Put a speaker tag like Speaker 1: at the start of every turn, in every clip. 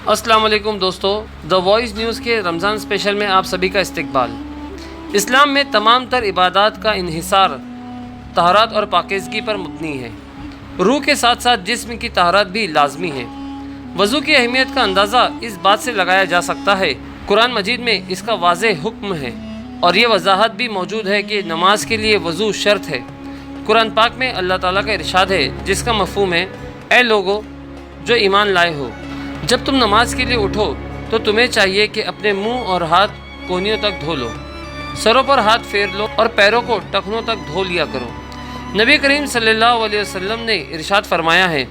Speaker 1: अस्सलाम वालेकुम दोस्तों, द वॉइस न्यूज़ के रमज़ान स्पेशल में आप सभी का इस्तकबाल। इस्लाम में तमाम तर इबादत का इन्हिसार तहरात और पाकीज़गी पर मुबनी है। रूह के साथ साथ जिस्म की तहरात भी लाजमी है। वज़ू की अहमियत का अंदाज़ा इस बात से लगाया जा सकता है, कुरान मजीद में इसका वाज़ेह हुक्म है और ये वजाहत भी मौजूद है कि नमाज के लिए वज़ू शर्त है। कुरान पाक में अल्लाह ताला का इरशाद है, जिसका मफ़हूम है, ए लोगो जो ईमान लाए हो, जब तुम नमाज के लिए उठो तो तुम्हें चाहिए कि अपने मुंह और हाथ कोहनियों तक धो लो, सरों पर हाथ फेर लो और पैरों को टखनों तक धो लिया करो। नबी करीम सल्लल्लाहु अलैहि वसल्लम ने इरशाद फरमाया है,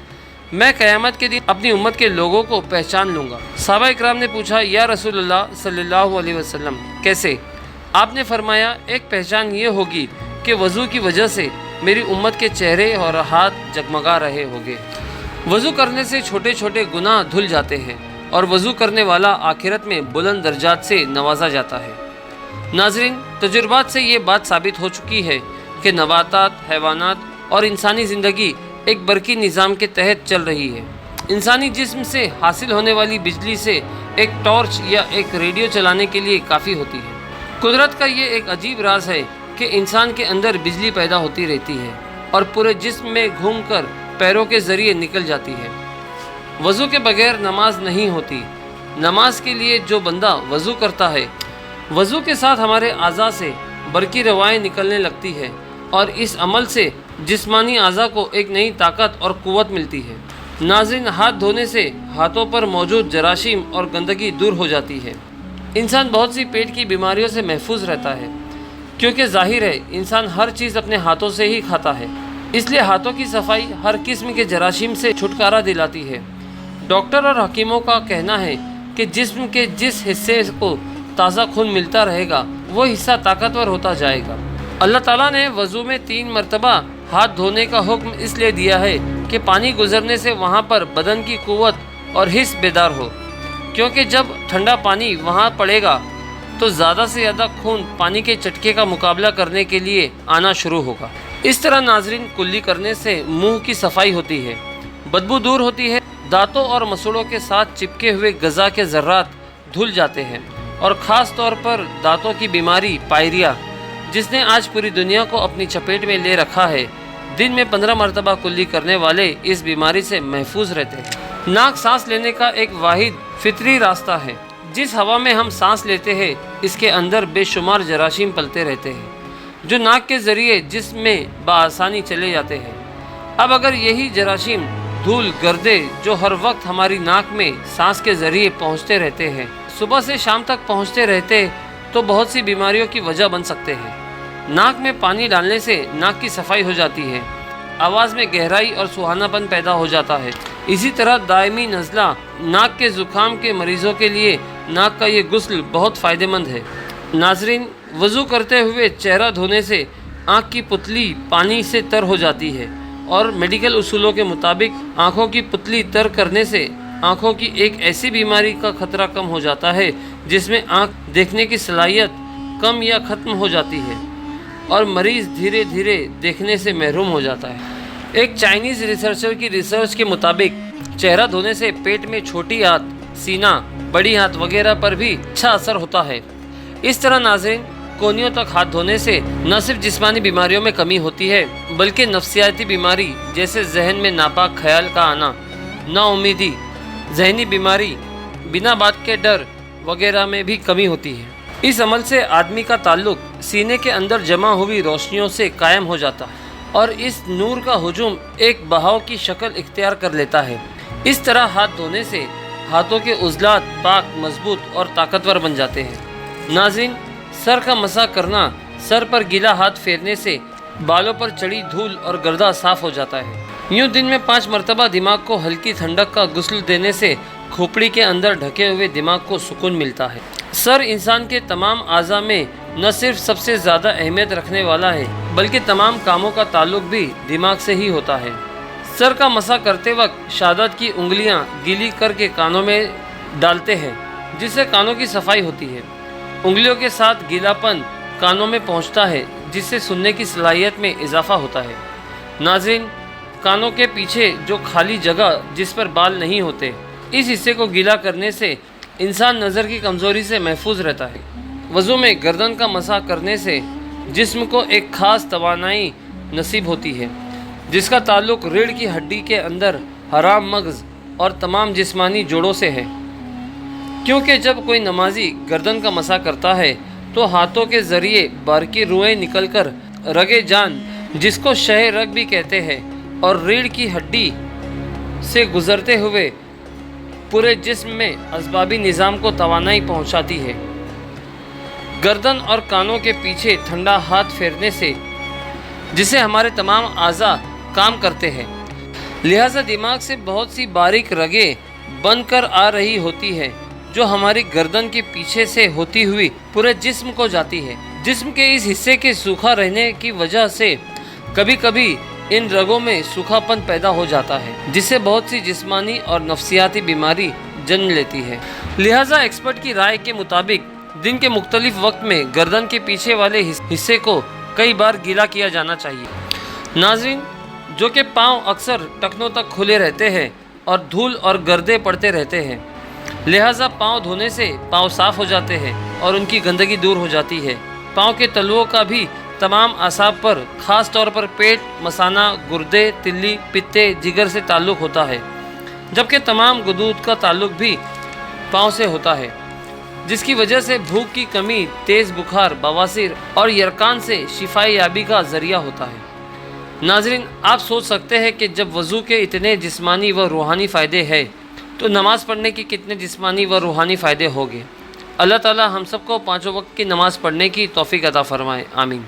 Speaker 1: मैं क़यामत के दिन अपनी उम्मत के लोगों को पहचान लूँगा। सहाबा इकराम ने पूछा, या रसूलल्लाह सल्लल्लाहु अलैहि वसल्लम कैसे? आपने फरमाया, एक पहचान ये होगी कि वज़ू की वजह से मेरी उम्मत के चेहरे और हाथ जगमगा रहे होंगे। वज़ू करने से छोटे छोटे गुनाह धुल जाते हैं और वज़ू करने वाला आखिरत में बुलंद दर्जात से नवाजा जाता है। नाज़रीन, तजुर्बात से ये बात साबित हो चुकी है कि नबातात, हैवानात और इंसानी ज़िंदगी एक बरकी निज़ाम के तहत चल रही है। इंसानी जिस्म से हासिल होने वाली बिजली से एक टॉर्च या एक रेडियो चलाने के लिए काफ़ी होती है। कुदरत का ये एक अजीब राज है कि इंसान के अंदर बिजली पैदा होती रहती है और पूरे जिस्म में घूमकर पैरों के ज़रिए निकल जाती है। वज़ू के बगैर नमाज नहीं होती। नमाज के लिए जो बंदा वज़ू करता है, वज़ू के साथ हमारे आज़ा से बरकी रवाएँ निकलने लगती है और इस अमल से जिस्मानी आज़ा को एक नई ताकत और क़ुव्वत मिलती है। नाज़रीन, हाथ धोने से हाथों पर मौजूद जराशीम और गंदगी दूर हो जाती है। इंसान बहुत सी पेट की बीमारियों से महफूज रहता है, क्योंकि जाहिर है इंसान हर चीज़ अपने हाथों से ही खाता है, इसलिए हाथों की सफाई हर किस्म के जराशीम से छुटकारा दिलाती है। डॉक्टर और हकीमों का कहना है कि जिस्म के जिस हिस्से को ताज़ा खून मिलता रहेगा वो हिस्सा ताकतवर होता जाएगा। अल्लाह ताला ने वज़ू में 3 मरतबा हाथ धोने का हुक्म इसलिए दिया है कि पानी गुजरने से वहाँ पर बदन की क़ुव्वत और हिस्स बेदार हो, क्योंकि जब ठंडा पानी वहाँ पड़ेगा तो ज़्यादा से ज़्यादा खून पानी के चटके का मुकाबला करने के लिए आना शुरू होगा। इस तरह नाज़रीन, कुल्ली करने से मुंह की सफाई होती है, बदबू दूर होती है, दांतों और मसूड़ों के साथ चिपके हुए गज़ा के ज़र्रात धुल जाते हैं और ख़ास तौर पर दांतों की बीमारी पायरिया, जिसने आज पूरी दुनिया को अपनी चपेट में ले रखा है, दिन में 15 मरतबा कुल्ली करने वाले इस बीमारी से महफूज रहते हैं। नाक सांस लेने का एक वाहिद फितरी रास्ता है। जिस हवा में हम सांस लेते हैं, इसके अंदर बेशुमार जराशीम पलते रहते हैं जो नाक के ज़रिए जिस्म में बआसानी चले जाते हैं। अब अगर यही जराशीम, धूल, गर्दे जो हर वक्त हमारी नाक में सांस के ज़रिए पहुंचते रहते हैं, सुबह से शाम तक पहुंचते रहते तो बहुत सी बीमारियों की वजह बन सकते हैं। नाक में पानी डालने से नाक की सफाई हो जाती है, आवाज़ में गहराई और सुहानापन पैदा हो जाता है। इसी तरह दायमी नज़ला, नाक के ज़ुकाम के मरीज़ों के लिए नाक का ये गुस्ल बहुत फ़ायदेमंद है। नाज़रीन, वज़ू करते हुए चेहरा धोने से आँख की पुतली पानी से तर हो जाती है और मेडिकल उसूलों के मुताबिक आँखों की पुतली तर करने से आँखों की एक ऐसी बीमारी का खतरा कम हो जाता है जिसमें आँख देखने की सलाहियत कम या ख़त्म हो जाती है और मरीज़ धीरे धीरे देखने से महरूम हो जाता है। एक चाइनीज़ रिसर्चर की रिसर्च के मुताबिक चेहरा धोने से पेट में छोटी आंत, सीना, बड़ी आंत वगैरह पर भी अच्छा असर होता है। इस तरह नाज़रीन, कोहनियों तक हाथ धोने से न सिर्फ जिस्मानी बीमारियों में कमी होती है, बल्कि नफ्सियाती बीमारी जैसे जहन में नापाक ख्याल का आना, नाउमीदी, जहनी बीमारी, बिना बात के डर वगैरह में भी कमी होती है। इस अमल से आदमी का ताल्लुक सीने के अंदर जमा हुई रोशनियों से कायम हो जाता है और इस नूर का हुजूम एक बहाव की शक्ल इख्तियार कर लेता है। इस तरह हाथ धोने से हाथों के उज़लात पाक, मजबूत और ताकतवर बन जाते हैं। नाज़रीन, सर का मसा करना, सर पर गीला हाथ फेरने से बालों पर चढ़ी धूल और गर्दा साफ हो जाता है। यूँ दिन में 5 मरतबा दिमाग को हल्की ठंडक का गुस्ल देने से खोपड़ी के अंदर ढके हुए दिमाग को सुकून मिलता है। सर इंसान के तमाम आज़ा में न सिर्फ सबसे ज़्यादा अहमियत रखने वाला है, बल्कि तमाम कामों का ताल्लुक भी दिमाग से ही होता है। सर का मसा करते वक्त शहादत की उंगलियां गीली करके कानों में डालते हैं, जिससे कानों की सफाई होती है। उंगलियों के साथ गीलापन कानों में पहुंचता है, जिससे सुनने की सलाहियत में इजाफा होता है। नाज़रीन, कानों के पीछे जो खाली जगह जिस पर बाल नहीं होते, इस हिस्से को गीला करने से इंसान नज़र की कमज़ोरी से महफूज रहता है। वज़ू में गर्दन का मसा करने से जिस्म को एक ख़ास तवानाई नसीब होती है, जिसका ताल्लुक़ रीढ़ की हड्डी के अंदर हराम मग़ज़ और तमाम जिस्मानी जोड़ों से है। क्योंकि जब कोई नमाजी गर्दन का मसा करता है तो हाथों के ज़रिए बारीकी रुएँ निकलकर रगे जान, जिसको शह रग भी कहते हैं, और रीढ़ की हड्डी से गुज़रते हुए पूरे जिस्म में असबाबी निज़ाम को तवानाई पहुंचाती है। गर्दन और कानों के पीछे ठंडा हाथ फेरने से जिसे हमारे तमाम आज़ा काम करते हैं, लिहाजा दिमाग से बहुत सी बारीक रगें बनकर आ रही होती है जो हमारी गर्दन के पीछे से होती हुई पूरे जिस्म को जाती है। जिस्म के इस हिस्से के सूखा रहने की वजह से कभी कभी इन रगों में सूखापन पैदा हो जाता है, जिससे बहुत सी जिस्मानी और नफ्सियाती बीमारी जन्म लेती है। लिहाजा एक्सपर्ट की राय के मुताबिक दिन के मुख्तलिफ वक्त में गर्दन के पीछे वाले हिस्से को कई बार गीला किया जाना चाहिए। नाज़रीन, जो कि पाँव अक्सर टखनों तक खुले रहते हैं और धूल और गर्दे पड़ते रहते हैं, लिहाजा पाँव धोने से पाँव साफ़ हो जाते हैं और उनकी गंदगी दूर हो जाती है। पाँव के तलुओं का भी तमाम असाब पर, ख़ास तौर पर पेट, मसाना, गुर्दे, तिल्ली, पित्ते, जिगर से ताल्लुक़ होता है, जबकि तमाम गुदूद का ताल्लुक़ भी पाँव से होता है, जिसकी वजह से भूख की कमी, तेज़ बुखार, बवासीर और यरकान से शिफाई याबी का ज़रिया होता है। नाज़रीन, आप सोच सकते हैं कि जब वज़ू के इतने जिस्मानी व रूहानी फ़ायदे हैं तो नमाज़ पढ़ने के कितने जिस्मानी व रूहानी फ़ायदे होंगे। अल्लाह ताला हम सबको पाँचों वक्त की नमाज़ पढ़ने की तौफ़ीक़ अता फ़रमाए। आमीन।